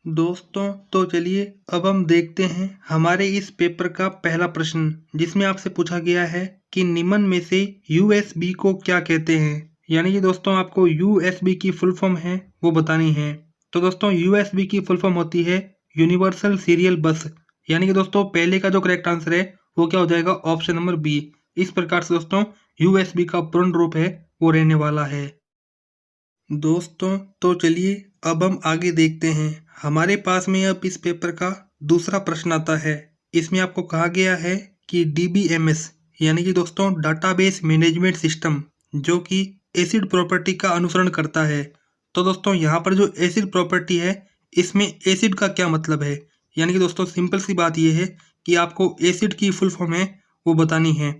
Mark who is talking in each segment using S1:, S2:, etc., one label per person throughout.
S1: दोस्तों तो चलिए अब हम देखते हैं हमारे इस पेपर का पहला प्रश्न जिसमें आपसे पूछा गया है कि निम्न में से यूएसबी को क्या कहते हैं। यानी कि दोस्तों आपको यूएसबी की फुल फॉर्म है वो बतानी है। तो दोस्तों यूएसबी की फुल फॉर्म होती है यूनिवर्सल सीरियल बस। यानी कि दोस्तों पहले का जो करेक्ट आंसर है वो क्या हो जाएगा, ऑप्शन नंबर बी। इस प्रकार से दोस्तों यूएसबी का पूर्ण रूप है वो रहने वाला है। दोस्तों तो चलिए अब हम आगे देखते हैं। हमारे पास में अब इस पेपर का दूसरा प्रश्न आता है। इसमें आपको कहा गया है कि डीबीएमएस यानी कि दोस्तों डाटाबेस मैनेजमेंट सिस्टम जो कि एसिड प्रॉपर्टी का अनुसरण करता है। तो दोस्तों यहाँ पर जो एसिड प्रॉपर्टी है इसमें एसिड का क्या मतलब है। यानी कि दोस्तों सिंपल सी बात यह है कि आपको एसिड की फुल फॉर्म है वो बतानी है।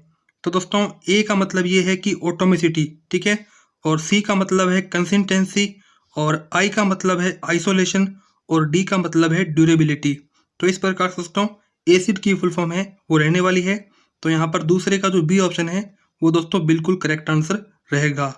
S1: तो दोस्तों ए का मतलब ये है कि ऑटोमेसिटी, ठीक है, और सी का मतलब है कंसिस्टेंसी, और आई का मतलब है आइसोलेशन, और डी का मतलब है ड्यूरेबिलिटी। तो इस प्रकार से दोस्तों एसिड की फुल फॉर्म है वो रहने वाली है। तो यहाँ पर दूसरे का जो बी ऑप्शन है वो दोस्तों बिल्कुल करेक्ट आंसर रहेगा।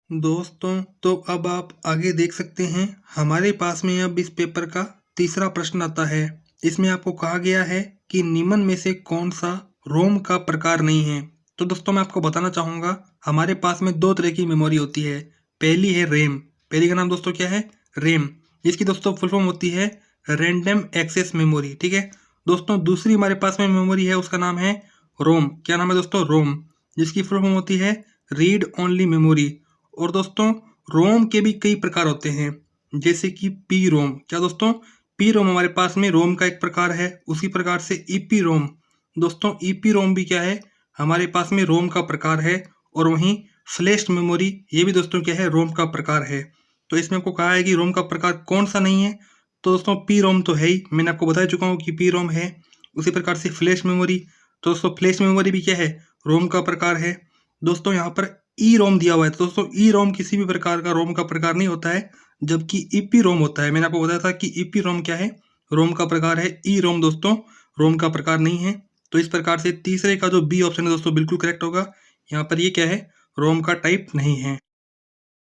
S1: दोस्तों तो अब आप आगे देख सकते हैं हमारे पास में अब इस पेपर का तीसरा प्रश्न आता है। इसमें आपको कहा गया है कि निम्न में से कौन सा रोम का प्रकार नहीं है। तो दोस्तों मैं आपको बताना चाहूँगा हमारे पास में दो तरह की मेमोरी होती है। पहली है रैम, पहली का नाम दोस्तों क्या है, रैम, जिसकी दोस्तों फुल फॉर्म होती है रैंडम एक्सेस मेमोरी, ठीक है। दोस्तों दूसरी हमारे पास में मेमोरी है उसका नाम है रोम। क्या नाम है दोस्तों, रोम, जिसकी फुल फॉर्म होती है रीड ओनली मेमोरी। और दोस्तों रोम के भी कई प्रकार होते हैं जैसे कि पी रोम। क्या दोस्तों, पी रोम हमारे पास में रोम का एक प्रकार है। उसी प्रकार से ईपी रोम, दोस्तों ईपी रोम भी क्या है, हमारे पास में रोम का प्रकार है। और वहीं फ्लैश मेमोरी ये भी दोस्तों क्या है, रोम का प्रकार है। तो इसमें आपको कहा है कि रोम का प्रकार कौन सा नहीं है। तो दोस्तों पी रोम तो है ही, मैंने आपको बता चुका हूँ कि पी रोम है। उसी प्रकार से फ्लैश मेमोरी, तो दोस्तों फ्लैश मेमोरी भी क्या है, रोम का प्रकार है। दोस्तों यहाँ पर ई रोम दिया हुआ है। तो दोस्तों ई रोम किसी भी प्रकार का रोम का प्रकार नहीं होता है, जबकि ईपी रोम होता है। मैंने आपको बताया था कि ईपी रोम क्या है, रोम का प्रकार है। ई रोम दोस्तों रोम का प्रकार नहीं है। तो इस प्रकार से तीसरे का जो बी ऑप्शन है दोस्तों बिल्कुल करेक्ट होगा। यहाँ पर ये क्या है, रोम का टाइप नहीं है।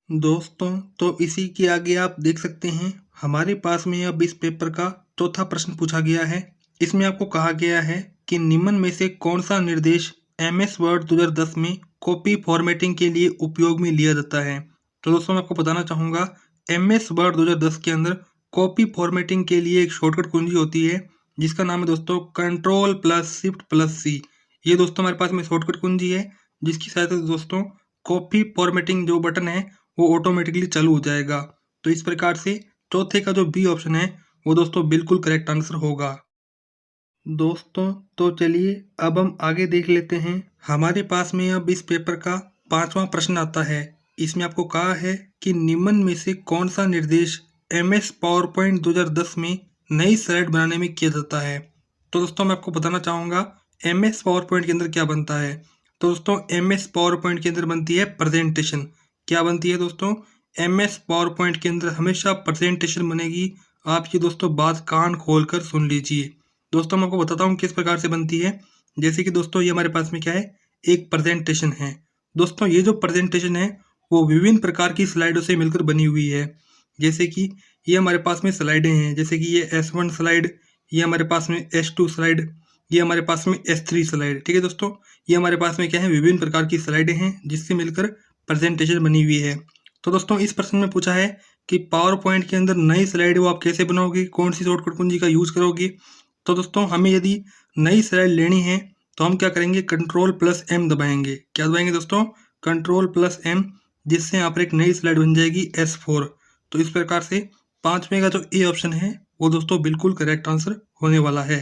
S1: दोस्तों तो इसी के आगे आप देख सकते हैं हमारे पास में अब इस पेपर का चौथा प्रश्न पूछा गया है। इसमें आपको कहा गया है कि निम्न में से कौन सा निर्देश एमएस वर्ड 2010 में कॉपी फॉर्मेटिंग के लिए उपयोग में लिया जाता है। तो दोस्तों मैं आपको बताना चाहूँगा एमएस वर्ड 2010 के अंदर कॉपी फॉर्मेटिंग के लिए एक शॉर्टकट कुंजी होती है जिसका नाम है दोस्तों कंट्रोल प्लस शिफ्ट प्लस सी। ये दोस्तों हमारे पास में शॉर्टकट कुंजी है जिसकी सहायता से दोस्तों कॉपी फॉर्मेटिंग जो बटन है वो ऑटोमेटिकली चालू हो जाएगा। तो इस प्रकार से चौथे का जो बी ऑप्शन है वो दोस्तों बिल्कुल करेक्ट आंसर होगा। दोस्तों तो चलिए अब हम आगे देख लेते हैं हमारे पास में अब इस पेपर का पांचवा प्रश्न आता है। इसमें आपको कहा है कि निम्न में से कौन सा निर्देश एमएस पावर पॉइंट 2010 में नई स्लाइड बनाने में किया जाता है। तो दोस्तों मैं आपको बताना चाहूँगा एमएस पावर पॉइंट के अंदर क्या बनता है। तो दोस्तों एमएस पावर पॉइंट के अंदर बनती है प्रेजेंटेशन। क्या बनती है दोस्तों, एमएस पावर पॉइंट के अंदर हमेशा प्रेजेंटेशन बनेगी। आप ये दोस्तों बात कान खोल कर सुन लीजिए। दोस्तों मैं आपको बताता हूँ किस प्रकार से बनती है। जैसे कि दोस्तों ये हमारे पास में क्या है, एक प्रेजेंटेशन है। दोस्तों ये जो प्रेजेंटेशन है वो विभिन्न प्रकार की स्लाइडों से मिलकर बनी हुई है। जैसे कि ये हमारे पास में स्लाइडें हैं, जैसे कि ये S1 स्लाइड, ये हमारे पास में S2 स्लाइड, ये हमारे पास में S3 स्लाइड, ठीक है दोस्तों। ये हमारे पास में क्या है, विभिन्न प्रकार की स्लाइडें हैं जिससे मिलकर प्रेजेंटेशन बनी हुई है। तो दोस्तों इस प्रश्न में पूछा है कि पावर पॉइंट के अंदर नई स्लाइड वो आप कैसे बनाओगे, कौन सी शॉर्टकट कुंजी का यूज करोगे। तो दोस्तों हमें यदि नई स्लाइड लेनी है तो हम क्या करेंगे, कंट्रोल प्लस एम दबाएंगे। क्या दबाएंगे दोस्तों, कंट्रोल प्लस एम, जिससे यहाँ पर एक नई स्लाइड बन जाएगी S4। तो इस प्रकार से पांचवें का जो ए ऑप्शन है वो दोस्तों बिल्कुल करेक्ट आंसर होने वाला है।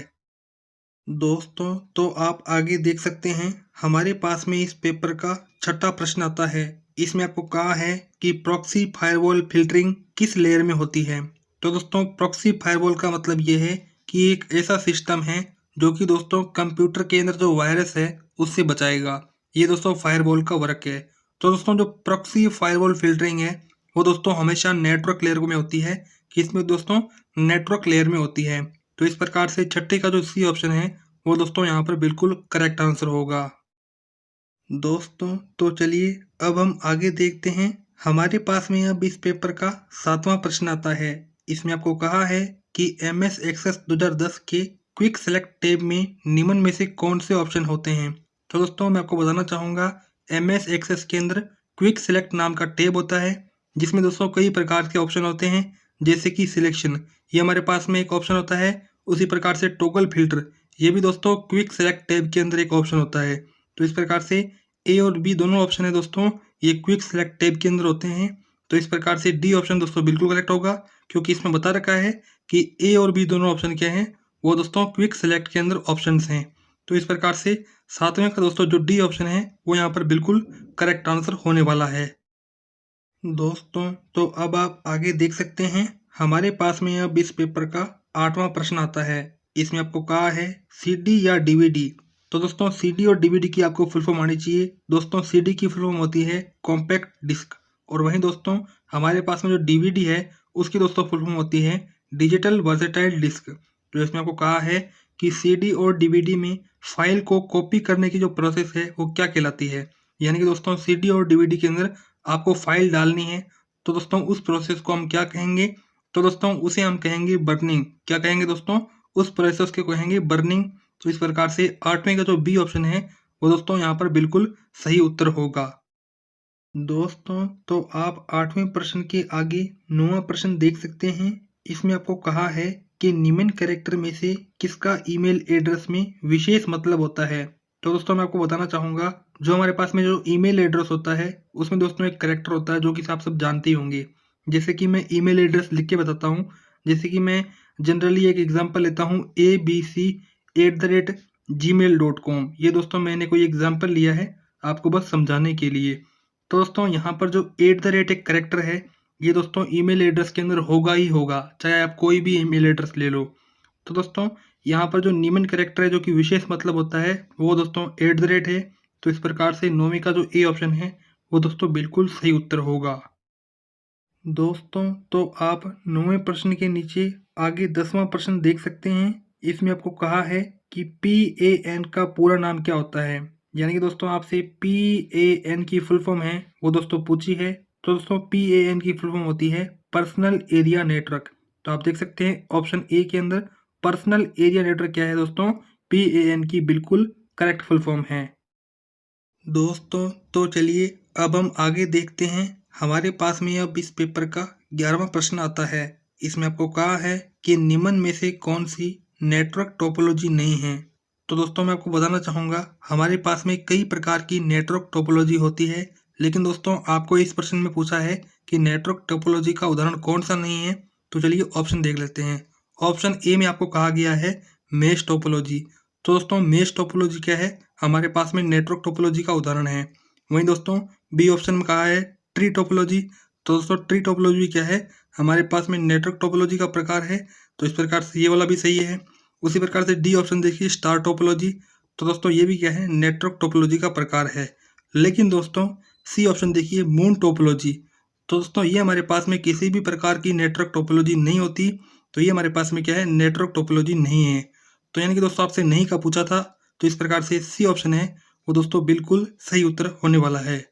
S1: दोस्तों तो आप आगे देख सकते हैं हमारे पास में इस पेपर का छठा प्रश्न आता है। इसमें आपको कहा है कि प्रॉक्सी फायरवॉल फिल्टरिंग किस लेयर में होती है। तो दोस्तों प्रॉक्सी फायरवॉल का मतलब ये है कि एक ऐसा सिस्टम है जो कि दोस्तों कंप्यूटर के अंदर जो वायरस है उससे बचाएगा। ये दोस्तों फायरवॉल का वर्क है। तो दोस्तों जो प्रॉक्सी फायरवॉल फिल्टरिंग है वो दोस्तों हमेशा नेटवर्क लेयर में होती है। किसमें दोस्तों, नेटवर्क लेयर में होती है। तो इस प्रकार से छठे का जो सी ऑप्शन है वो दोस्तों यहाँ पर बिल्कुल करेक्ट आंसर होगा। दोस्तों तो चलिए अब हम आगे देखते हैं हमारे पास में अब इस पेपर का सातवां प्रश्न आता है। इसमें आपको कहा है कि MS एक्सेस 2010 के क्विक सेलेक्ट टैब में निम्न में से कौन से ऑप्शन होते हैं। तो दोस्तों मैं आपको बताना चाहूँगा, MS एक्सेस के अंदर क्विक सेलेक्ट नाम का टैब होता है, जिसमें दोस्तों कई प्रकार के ऑप्शन होते हैं, जैसे कि सिलेक्शन, ये हमारे पास में एक ऑप्शन होता है। उसी प्रकार से टॉगल फिल्टर, ये भी दोस्तों क्विक सेलेक्ट टैब के अंदर एक ऑप्शन होता है। तो इस प्रकार से ए और बी दोनों ऑप्शन है दोस्तों, ये क्विक सेलेक्ट टैब के अंदर होते हैं। तो इस प्रकार से डी ऑप्शन दोस्तों बिल्कुल करेक्ट होगा, क्योंकि इसमें बता रखा है कि ए और बी दोनों ऑप्शन क्या हैं, वो दोस्तों क्विक सेलेक्ट के अंदर ऑप्शंस हैं। तो इस प्रकार से सातवें का दोस्तों जो डी ऑप्शन है वो यहाँ पर बिल्कुल करेक्ट आंसर होने वाला है। दोस्तों तो अब आप आगे देख सकते हैं, हमारे पास में अब इस पेपर का 8वां प्रश्न आता है। इसमें आपको कहा है CD या DVD। तो दोस्तों CD और DVD की आपको फुल फॉर्म आनी चाहिए। दोस्तों CD की फुल फॉर्म होती है कॉम्पैक्ट डिस्क, और वहीं दोस्तों हमारे पास में जो DVD है उसकी दोस्तों फुल फॉर्म होती है डिजिटल वर्सेटाइल डिस्क। तो इसमें आपको कहा है कि CD और DVD में फाइल को कॉपी करने की जो प्रोसेस है वो क्या कहलाती है। यानी कि दोस्तों CD और DVD के अंदर आपको फाइल डालनी है, तो दोस्तों उस प्रोसेस को हम क्या कहेंगे, तो दोस्तों उसे हम कहेंगे बर्निंग। क्या कहेंगे दोस्तों, उस प्रोसेस को कहेंगे बर्निंग। तो इस प्रकार से 8वें का जो बी ऑप्शन है वो दोस्तों यहाँ पर बिल्कुल सही उत्तर होगा। दोस्तों तो आप 8वें प्रश्न के आगे 9वां प्रश्न देख सकते हैं। इसमें आपको कहा है कि निम्न कैरेक्टर में से किसका ईमेल एड्रेस में विशेष मतलब होता है। तो दोस्तों मैं आपको बताना चाहूँगा, जो हमारे पास में जो ईमेल एड्रेस होता है उसमें दोस्तों एक कैरेक्टर होता है जो कि आप सब जानते ही होंगे। जैसे कि मैं ईमेल एड्रेस लिख के बताता हूँ। जैसे कि मैं जनरली एक एग्जांपल लेता हूँ abc@gmail.com। ये दोस्तों मैंने कोई एग्जांपल लिया है आपको बस समझाने के लिए। तो दोस्तों यहाँ पर जो एक कैरेक्टर है ये दोस्तों ईमेल एड्रेस के अंदर होगा ही होगा, चाहे आप कोई भी ईमेल एड्रेस ले लो। तो दोस्तों यहाँ पर जो निम्न कैरेक्टर है जो कि विशेष मतलब होता है वो दोस्तों है। तो इस प्रकार से 9वीं का जो ए ऑप्शन है वो दोस्तों बिल्कुल सही उत्तर होगा। दोस्तों तो आप 9वें प्रश्न के नीचे आगे 10वां प्रश्न देख सकते हैं। इसमें आपको कहा है कि PAN का पूरा नाम क्या होता है। यानी कि दोस्तों आपसे PAN की फुल फॉर्म है वो दोस्तों पूछी है। तो दोस्तों PAN की फुल फॉर्म होती है पर्सनल एरिया नेटवर्क। तो आप देख सकते हैं ऑप्शन ए के अंदर पर्सनल एरिया नेटवर्क क्या है दोस्तों, PAN की बिल्कुल करेक्ट फुल फॉर्म है। दोस्तों तो चलिए अब हम आगे देखते हैं, हमारे पास में अब इस पेपर का 11वां प्रश्न आता है। इसमें आपको कहा है कि निम्न में से कौन सी नेटवर्क टोपोलॉजी नहीं है। तो दोस्तों मैं आपको बताना चाहूँगा, हमारे पास में कई प्रकार की नेटवर्क टोपोलॉजी होती है, लेकिन दोस्तों आपको इस प्रश्न में पूछा है कि नेटवर्क टोपोलॉजी का उदाहरण कौन सा नहीं है। तो चलिए ऑप्शन देख लेते हैं। ऑप्शन ए में आपको कहा गया है मेश टोपोलॉजी। तो दोस्तों मेश टोपोलॉजी क्या है, हमारे पास में नेटवर्क टोपोलॉजी का उदाहरण है। वहीं दोस्तों बी ऑप्शन में कहा है ट्री टोपोलॉजी। तो दोस्तों ट्री टोपोलॉजी क्या है, हमारे पास में नेटवर्क टोपोलॉजी का प्रकार है। तो इस प्रकार से ये वाला भी सही है। उसी प्रकार से डी ऑप्शन देखिए स्टार टोपोलॉजी। तो दोस्तों ये भी क्या है, नेटवर्क टोपोलॉजी का प्रकार है। लेकिन दोस्तों सी ऑप्शन देखिए मून टोपोलॉजी। तो दोस्तों ये हमारे पास में किसी भी प्रकार की नेटवर्क टोपोलॉजी नहीं होती। तो ये हमारे पास में क्या है, नेटवर्क टोपोलॉजी नहीं है। तो यानी कि दोस्तों आपसे नहीं का पूछा था, तो इस प्रकार से सी ऑप्शन है वो दोस्तों बिल्कुल सही उत्तर होने वाला है।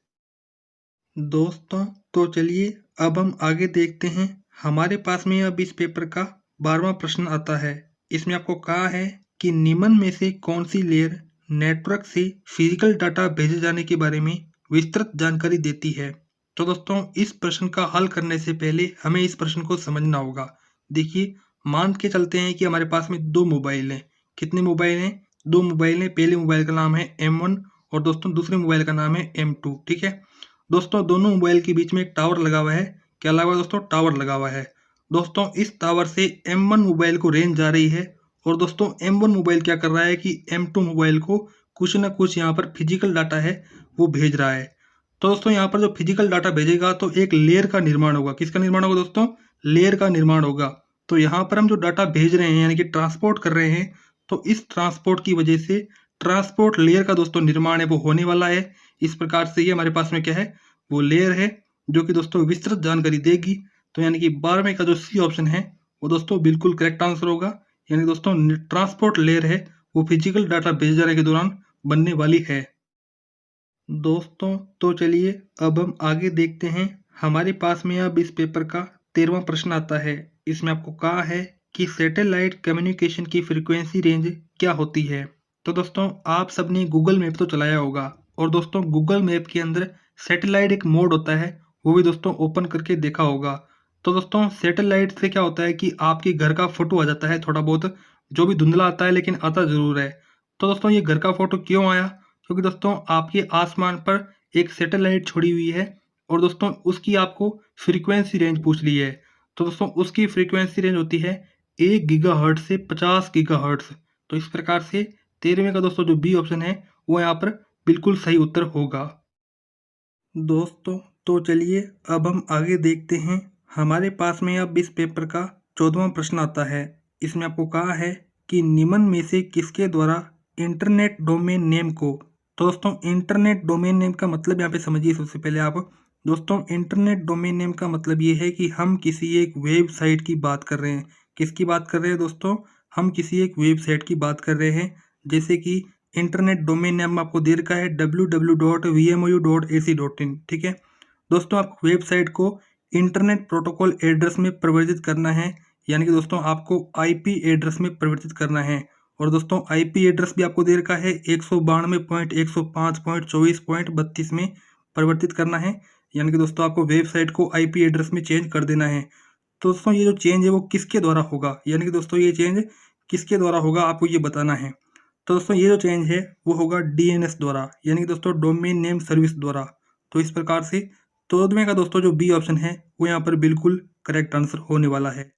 S1: दोस्तों तो चलिए अब हम आगे देखते हैं, हमारे पास में अब इस पेपर का 12वां प्रश्न आता है। इसमें आपको कहा है कि निम्न में से कौन सी लेयर नेटवर्क से फिजिकल डाटा भेजे जाने के बारे में विस्तृत जानकारी देती है। तो दोस्तों इस प्रश्न का हल करने से पहले हमें इस प्रश्न को समझना होगा। देखिए मान के चलते हैं कि हमारे पास में दो मोबाइल हैं। कितने मोबाइल हैं, दो मोबाइल हैं। पहले मोबाइल का नाम है M1 और दोस्तों दूसरे मोबाइल का नाम है M2। ठीक है दोस्तों, दोनों मोबाइल के बीच में एक टावर लगा हुआ है। क्या लगा हुआ है दोस्तों, टावर लगा हुआ है। दोस्तों इस टावर से M1 मोबाइल को रेंज जा रही है, और दोस्तों M1 मोबाइल क्या कर रहा है कि M2 मोबाइल को कुछ ना कुछ यहाँ पर फिजिकल डाटा है वो भेज रहा है। तो दोस्तों यहाँ पर जो फिजिकल डाटा भेजेगा तो एक लेयर का निर्माण होगा। किसका निर्माण होगा दोस्तों, लेयर का निर्माण होगा। तो यहाँ पर हम जो डाटा भेज रहे हैं यानी कि ट्रांसपोर्ट कर रहे हैं, तो इस ट्रांसपोर्ट की वजह से ट्रांसपोर्ट लेयर का दोस्तों निर्माण है वो होने वाला है। इस प्रकार से ये हमारे पास में क्या है, वो लेयर है जो कि दोस्तों विस्तृत जानकारी देगी। तो यानी कि 12वें का जो सी ऑप्शन है वो दोस्तों बिल्कुल करेक्ट आंसर होगा। यानी दोस्तों ट्रांसपोर्ट लेयर है वो फिजिकल डाटा भेजे जाने के दौरान बनने वाली है। दोस्तों तो चलिए अब हम आगे देखते हैं, हमारे पास में अब इस पेपर का 13वां प्रश्न आता है। इसमें आपको कहा है कि सैटेलाइट कम्युनिकेशन की फ्रीक्वेंसी रेंज क्या होती है। तो दोस्तों आप सबने गूगल मैप तो चलाया होगा और दोस्तों गूगल मैप के अंदर सैटेलाइट एक मोड होता है, वो भी दोस्तों ओपन करके देखा होगा। तो दोस्तों सैटेलाइट से क्या होता है कि आपके घर का फोटो आ जाता है, थोड़ा बहुत जो भी धुंधला आता है लेकिन आता ज़रूर है। तो दोस्तों ये घर का फोटो क्यों आया, क्योंकि दोस्तों आपके आसमान पर एक सैटेलाइट छोड़ी हुई है और दोस्तों उसकी आपको फ्रीक्वेंसी रेंज पूछ ली है। तो दोस्तों उसकी फ्रीक्वेंसी रेंज होती है 1 गीगाहर्ट्ज़ से 50 गीगाहर्ट्ज़। तो इस प्रकार से 13वें का दोस्तों जो बी ऑप्शन है वो यहाँ पर बिल्कुल सही उत्तर होगा। दोस्तों तो चलिए अब हम आगे देखते हैं। हमारे पास में अब इस पेपर का 14वां प्रश्न आता है। इसमें आपको कहा है कि निम्न में से किसके द्वारा इंटरनेट डोमेन नेम को, तो दोस्तों इंटरनेट डोमेन नेम का मतलब यहाँ पे समझिए सबसे पहले आप। दोस्तों इंटरनेट डोमेन नेम का मतलब ये है कि हम किसी एक वेबसाइट की बात कर रहे हैं। किसकी बात कर रहे हैं दोस्तों, हम किसी एक वेबसाइट की बात कर रहे हैं। जैसे कि इंटरनेट डोमेन नेम आपको दे रखा है www.vmou.ac.in, ठीक है दोस्तों। आप वेबसाइट को इंटरनेट प्रोटोकॉल एड्रेस में परिवर्तित करना है, यानी कि दोस्तों आपको आईपी एड्रेस में परिवर्तित करना है। और दोस्तों आईपी एड्रेस भी आपको दे रखा है 192.105.24.32 में परिवर्तित करना है, यानी कि दोस्तों आपको वेबसाइट को आईपी एड्रेस में चेंज कर देना है। तो दोस्तों ये जो चेंज है वो किसके द्वारा होगा, यानी कि दोस्तों ये चेंज किसके द्वारा होगा आपको ये बताना है। तो दोस्तों ये जो चेंज है वो होगा डीएनएस द्वारा, यानी कि दोस्तों डोमेन नेम सर्विस द्वारा। तो इस प्रकार से 14वें का दोस्तों जो बी ऑप्शन है वो यहाँ पर बिल्कुल करेक्ट आंसर होने वाला है।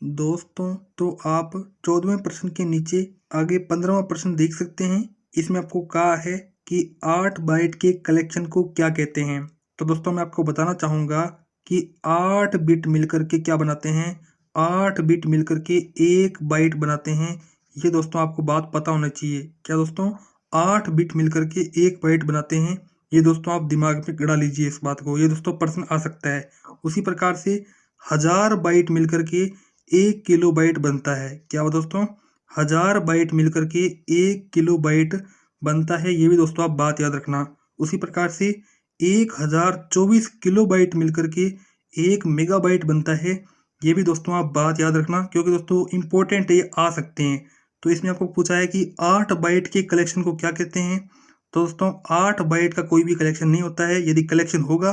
S1: दोस्तों तो आप 14वें प्रश्न के नीचे आगे 15वां प्रश्न देख सकते हैं। इसमें आपको कहा है कि 8 बाइट के कलेक्शन को क्या कहते हैं। तो दोस्तों मैं आपको बताना चाहूँगा कि 8 बिट मिलकर के क्या बनाते हैं, 8 बिट मिलकर के 1 बाइट बनाते हैं। ये दोस्तों आपको बात पता होना चाहिए। क्या दोस्तों 8 बिट मिलकर के 1 बाइट बनाते हैं, ये दोस्तों आप दिमाग में गड़ा लीजिए इस बात को, ये दोस्तों प्रश्न आ सकता है। उसी प्रकार से 1000 बाइट मिलकर के 1 किलोबाइट बनता है। क्या वो दोस्तों 1000 बाइट मिलकर के 1 किलोबाइट बनता है, ये भी दोस्तों आप बात याद रखना। उसी प्रकार से 1024 किलोबाइट मिलकर के 1 मेगाबाइट बनता है, ये भी दोस्तों आप बात याद रखना, क्योंकि दोस्तों इंपॉर्टेंट ये आ सकते हैं। तो इसमें आपको पूछा है कि 8 बाइट के कलेक्शन को क्या कहते हैं। तो दोस्तों 8 बाइट का कोई भी कलेक्शन नहीं होता है, यदि कलेक्शन होगा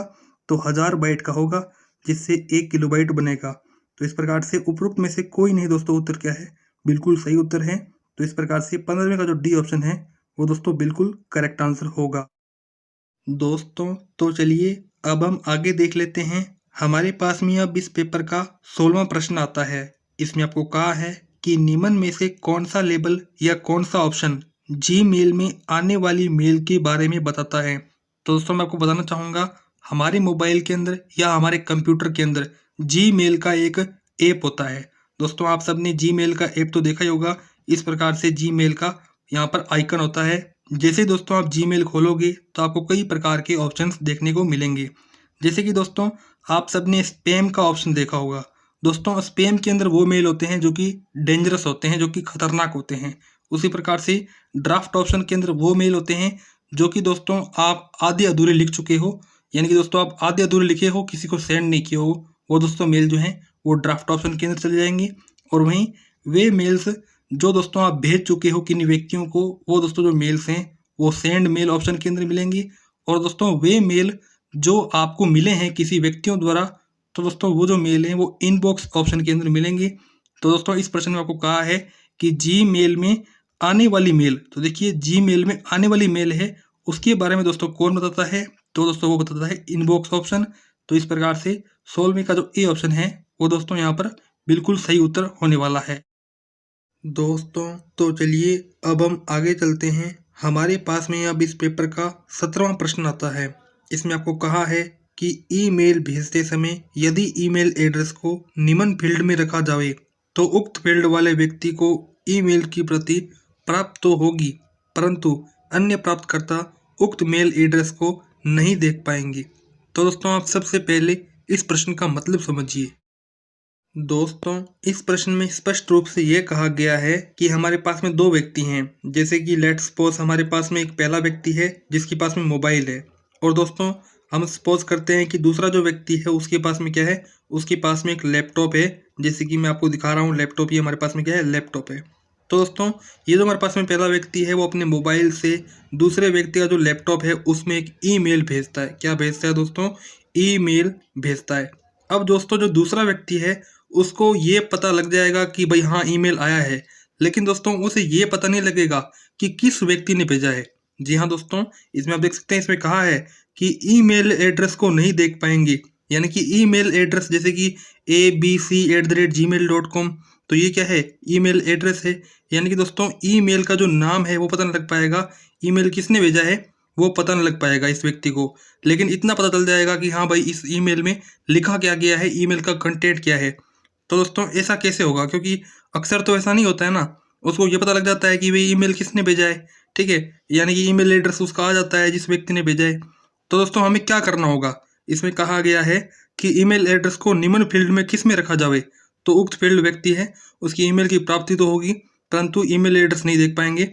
S1: तो 1000 बाइट का होगा, जिससे 1 किलोबाइट बनेगा। तो इस प्रकार से उपरोक्त में से कोई नहीं दोस्तों उत्तर क्या है, बिल्कुल सही उत्तर है। तो इस प्रकार से 15वें का जो डी ऑप्शन है वो दोस्तों बिल्कुल करेक्ट आंसर होगा। दोस्तों तो चलिए अब हम आगे देख लेते हैं। हमारे पास में अब इस पेपर का 16वां प्रश्न आता है। इसमें आपको कहा है कि निम्न में से कौन सा लेबल या कौन सा ऑप्शन जीमेल में आने वाली मेल के बारे में बताता है। तो दोस्तों मैं आपको बताना चाहूँगा, हमारे मोबाइल के अंदर या हमारे कंप्यूटर के अंदर जीमेल का एक ऐप होता है। दोस्तों आप सबने जीमेल का ऐप तो देखा ही होगा। इस प्रकार से जीमेल का यहाँ पर आइकन होता है। जैसे दोस्तों आप जीमेल खोलोगे तो आपको कई प्रकार के ऑप्शंस देखने को मिलेंगे। जैसे कि दोस्तों आप सबने स्पैम का ऑप्शन देखा होगा। दोस्तों स्पैम के अंदर वो मेल होते हैं जो कि डेंजरस होते हैं, जो कि खतरनाक होते हैं। उसी प्रकार से ड्राफ्ट ऑप्शन के अंदर वो मेल होते हैं जो कि दोस्तों आप आधे अधूरे लिख चुके हो, यानी कि दोस्तों आप आधे अधूरे लिखे हो, किसी को सेंड नहीं किए हो, वो दोस्तों मेल जो हैं वो ड्राफ्ट ऑप्शन के अंदर चले जाएंगी। और वहीं वे मेल्स जो दोस्तों आप भेज चुके हो किन्हीं व्यक्तियों को, वो दोस्तों जो मेल्स हैं वो सेंड मेल ऑप्शन के अंदर मिलेंगी। और दोस्तों वे मेल जो आपको मिले हैं किसी व्यक्तियों द्वारा, तो दोस्तों वो जो मेल हैं वो इनबॉक्स ऑप्शन के अंदर मिलेंगी। तो दोस्तों इस प्रश्न में आपको कहा है कि जीमेल में आने वाली मेल, तो देखिए जीमेल में आने वाली मेल है उसके बारे में दोस्तों कौन बताता है। तो दोस्तों वो बताता है इनबॉक्स ऑप्शन। तो इस प्रकार से 16वें का जो ए ऑप्शन है वो दोस्तों यहाँ पर बिल्कुल सही उत्तर होने वाला है। दोस्तों तो चलिए अब हम आगे चलते हैं। हमारे पास में अब इस पेपर का 17वां प्रश्न आता है। इसमें आपको कहा है कि ईमेल भेजते समय यदि ईमेल एड्रेस को निम्न फील्ड में रखा जाए तो उक्त फील्ड वाले व्यक्ति को ईमेल की प्रति प्राप्त तो होगी, परंतु अन्य प्राप्तकर्ता उक्त मेल एड्रेस को नहीं देख पाएंगे। तो दोस्तों आप सबसे पहले इस प्रश्न का मतलब समझिए। दोस्तों इस प्रश्न में स्पष्ट रूप से यह कहा गया है कि हमारे पास में दो व्यक्ति हैं। जैसे कि लेट्स सपोज हमारे पास में एक पहला व्यक्ति है जिसके पास में मोबाइल है, और दोस्तों हम सपोज करते हैं कि दूसरा जो व्यक्ति है उसके पास में क्या है, उसके पास में एक लैपटॉप है जैसे कि मैं आपको दिखा रहा हूँ लैपटॉप, ये हमारे पास में क्या है, लैपटॉप है। तो दोस्तों ये जो हमारे पास में पहला व्यक्ति है वो अपने मोबाइल से दूसरे व्यक्ति का जो लैपटॉप है उसमें एक ईमेल भेजता है। क्या भेजता है दोस्तों? ईमेल भेजता है। अब दोस्तों जो दूसरा व्यक्ति है उसको ये पता लग जाएगा कि भाई हाँ ईमेल आया है, लेकिन दोस्तों उसे ये पता नहीं लगेगा कि किस व्यक्ति ने भेजा है। जी हाँ दोस्तों, इसमें आप देख सकते हैं, इसमें कहा है कि ईमेल एड्रेस को नहीं देख पाएंगे, यानी कि ईमेल एड्रेस जैसे कि abc@gmail.com, तो ये क्या है, ईमेल एड्रेस है। यानी कि दोस्तों ईमेल का जो नाम है वो पता नहीं लग पाएगा, ईमेल किसने भेजा है वो पता नहीं लग पाएगा इस व्यक्ति को, लेकिन इतना पता चल जाएगा कि हाँ भाई इस ईमेल में लिखा क्या गया है, ईमेल का कंटेंट क्या है। तो दोस्तों ऐसा कैसे होगा, क्योंकि अक्सर तो ऐसा नहीं होता है ना, उसको ये पता लग जाता है कि भाई ईमेल किसने भेजा है, ठीक है, यानी कि ईमेल एड्रेस उसका आ जाता है जिस व्यक्ति ने भेजा है। तो दोस्तों हमें क्या करना होगा, इसमें कहा गया है कि ईमेल एड्रेस को निम्न फील्ड में किस में रखा जाए। तो उक्त फील्ड व्यक्ति है उसकी ईमेल की प्राप्ति तो होगी परंतु ईमेल एड्रेस नहीं देख पाएंगे।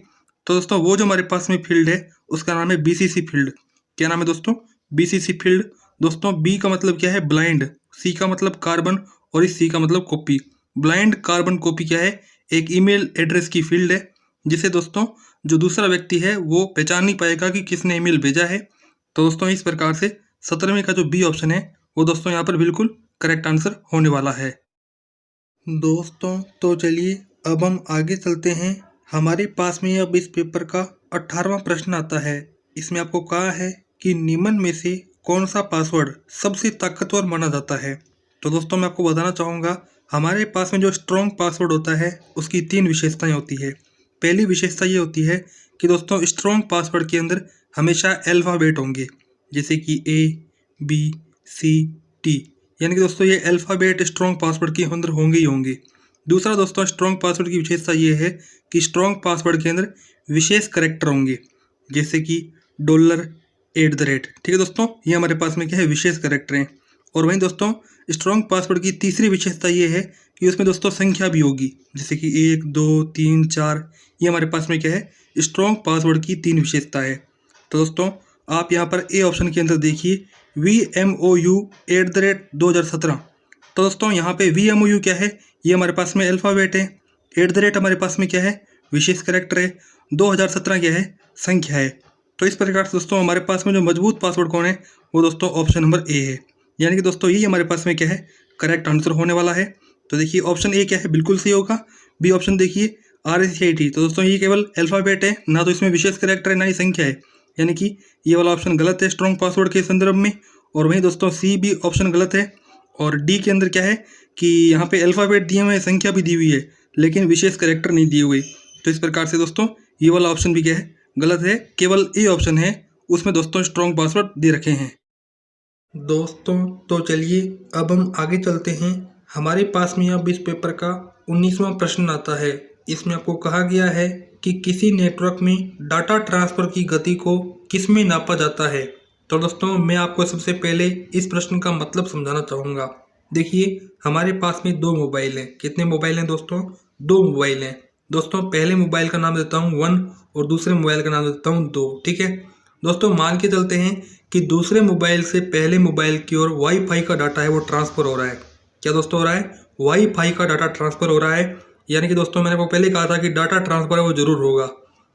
S1: तो दोस्तों वो जो हमारे पास में फील्ड है उसका नाम है बीसीसी फील्ड। क्या नाम है दोस्तों? BCC field. दोस्तों बी का मतलब क्या है, ब्लाइंड, सी का मतलब कार्बन और इस सी का मतलब कॉपी। ब्लाइंड कार्बन कॉपी क्या है, एक ईमेल एड्रेस की फील्ड है जिसे दोस्तों जो दूसरा व्यक्ति है वो पहचान नहीं पाएगा कि किसने ईमेल भेजा है। तो दोस्तों इस प्रकार से 17वें का जो बी ऑप्शन है वो दोस्तों यहाँ पर बिल्कुल करेक्ट आंसर होने वाला है। दोस्तों तो चलिए अब हम आगे चलते हैं। हमारे पास में अब इस पेपर का 18वां प्रश्न आता है। इसमें आपको कहा है कि निम्न में से कौन सा पासवर्ड सबसे ताकतवर माना जाता है। तो दोस्तों मैं आपको बताना चाहूँगा, हमारे पास में जो स्ट्रॉन्ग पासवर्ड होता है उसकी 3 विशेषताएं होती है। पहली विशेषता ये होती है कि दोस्तों स्ट्रॉन्ग पासवर्ड के अंदर हमेशा अल्फ़ाबेट होंगे, जैसे कि ABCD, यानी कि दोस्तों ये अल्फ़ाबेट स्ट्रॉन्ग पासवर्ड के अंदर होंगे ही होंगे। दूसरा दोस्तों स्ट्रॉन्ग पासवर्ड की विशेषता ये है कि स्ट्रॉन्ग पासवर्ड के अंदर विशेष करैक्टर होंगे, जैसे कि $@ ठीक है दोस्तों, ये हमारे पास में क्या है, विशेष करैक्टर हैं। और वहीं दोस्तों स्ट्रॉन्ग पासवर्ड की तीसरी विशेषता ये है कि उसमें दोस्तों संख्या भी होगी, जैसे कि 1 2 3 4, ये हमारे पास में क्या है, स्ट्रॉन्ग पासवर्ड की 3 विशेषता है। तो दोस्तों आप यहाँ पर ए ऑप्शन के अंदर देखिए VMOU@2017। तो दोस्तों यहाँ पे VMOU क्या है, ये हमारे पास में अल्फ़ाबेट है, @ हमारे पास में क्या है, विशेष करैक्टर है, 2017 क्या है, संख्या है। तो इस प्रकार से दोस्तों हमारे पास में जो मजबूत पासवर्ड कौन है, वो दोस्तों ऑप्शन नंबर ए है। यानी कि दोस्तों यही हमारे पास में क्या है, करेक्ट आंसर होने वाला है। तो देखिए ऑप्शन ए क्या है, बिल्कुल सही होगा। बी ऑप्शन देखिए RACIT, तो दोस्तों ये केवल अल्फ़ाबेट है, ना तो इसमें विशेष करैक्टर है ना ही संख्या है, यानी कि ये वाला ऑप्शन गलत है स्ट्रॉन्ग पासवर्ड के संदर्भ में। और वहीं दोस्तों सी भी ऑप्शन गलत है। और डी के अंदर क्या है कि यहाँ पे अल्फ़ाबेट दिए हुए हैं, संख्या भी दी हुई है, लेकिन विशेष करैक्टर नहीं दिए हुए। तो इस प्रकार से दोस्तों ये वाला ऑप्शन भी क्या है, गलत है। केवल ए ऑप्शन है उसमें दोस्तों स्ट्रॉन्ग पासवर्ड दे रखे हैं। दोस्तों तो चलिए अब हम आगे चलते हैं। हमारे पास में अब इस पेपर का 19वां प्रश्न आता है। इसमें आपको कहा गया है कि किसी नेटवर्क में डाटा ट्रांसफ़र की गति को किस में नापा जाता है। तो दोस्तों मैं आपको सबसे पहले इस प्रश्न का मतलब समझाना चाहूँगा। देखिए हमारे पास में 2 मोबाइल हैं। कितने मोबाइल हैं दोस्तों? 2 मोबाइल हैं। दोस्तों पहले मोबाइल का नाम देता हूँ 1 और दूसरे मोबाइल का नाम देता हूँ 2, ठीक है। दोस्तों मान के चलते हैं कि दूसरे मोबाइल से पहले मोबाइल की ओर वाईफाई का डाटा है वो ट्रांसफ़र हो रहा है। क्या दोस्तों हो रहा है? वाईफाई का डाटा ट्रांसफ़र हो रहा है। यानी कि दोस्तों मैंने आपको पहले कहा था कि डाटा ट्रांसफ़र है वो ज़रूर होगा।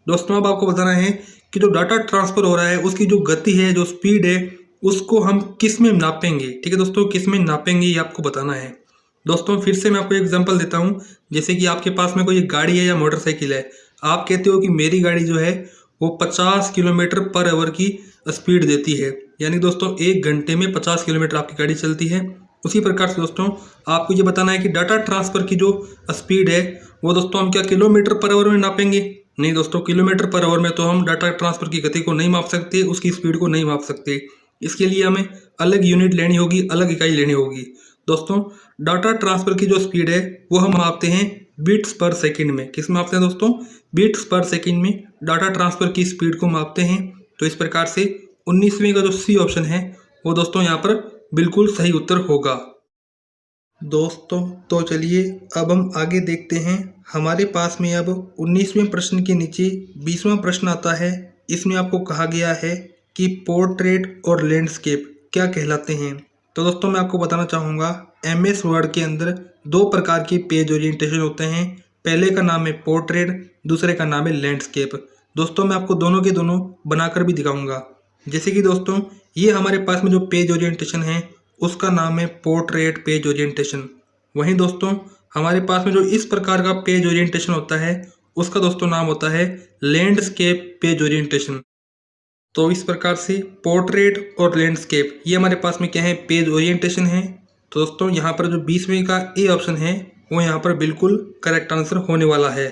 S1: दोस्तों अब आपको बताना है कि जो डाटा ट्रांसफ़र हो रहा है उसकी जो गति है, जो स्पीड है, उसको हम किस में नापेंगे, ठीक है दोस्तों, किस में नापेंगे ये आपको बताना है। दोस्तों फिर से मैं आपको एग्जांपल देता हूँ। जैसे कि आपके पास में कोई गाड़ी है या मोटरसाइकिल है, आप कहते हो कि मेरी गाड़ी जो है वो 50 km/h की स्पीड देती है, यानी दोस्तों 1 घंटे में 50 किलोमीटर आपकी गाड़ी चलती है। उसी प्रकार से दोस्तों आपको ये बताना है कि डाटा ट्रांसफ़र की जो स्पीड है वो दोस्तों हम क्या km/h में नापेंगे? नहीं दोस्तों, km/h में तो हम डाटा ट्रांसफ़र की गति को नहीं माप सकते, उसकी स्पीड को नहीं माप सकते। इसके लिए हमें अलग यूनिट लेनी होगी, अलग इकाई लेनी होगी। दोस्तों डाटा ट्रांसफ़र की जो स्पीड है वो हम मापते हैं बीट्स पर सेकंड में। किस में मापते हैं दोस्तों? बीट्स पर सेकंड में डाटा ट्रांसफ़र की स्पीड को मापते हैं। तो इस प्रकार से 19वें का जो सी ऑप्शन है वो दोस्तों यहाँ पर बिल्कुल सही उत्तर होगा। दोस्तों तो चलिए अब हम आगे देखते हैं। हमारे पास में अब 19वें प्रश्न के नीचे 20वां प्रश्न आता है। इसमें आपको कहा गया है कि पोर्ट्रेट और लैंडस्केप क्या कहलाते हैं। तो दोस्तों मैं आपको बताना चाहूँगा, MS वर्ड के अंदर दो प्रकार की पेज ओरिएंटेशन होते हैं। पहले का नाम है पोर्ट्रेट, दूसरे का नाम है लैंडस्केप। दोस्तों मैं आपको दोनों के दोनों बनाकर भी दिखाऊंगा। जैसे कि दोस्तों ये हमारे पास में जो पेज ओरिएंटेशन है उसका नाम है पोर्ट्रेट पेज ओरिएंटेशन। वहीं दोस्तों हमारे पास में जो इस प्रकार का पेज ओरिएंटेशन होता है उसका दोस्तों नाम होता है लैंडस्केप पेज ओरिएंटेशन। तो इस प्रकार से पोर्ट्रेट और लैंडस्केप ये हमारे पास में क्या है, पेज ओरिएंटेशन है। तो दोस्तों यहाँ पर जो 20वें का ए ऑप्शन है वो यहाँ पर बिल्कुल करेक्ट आंसर होने वाला है।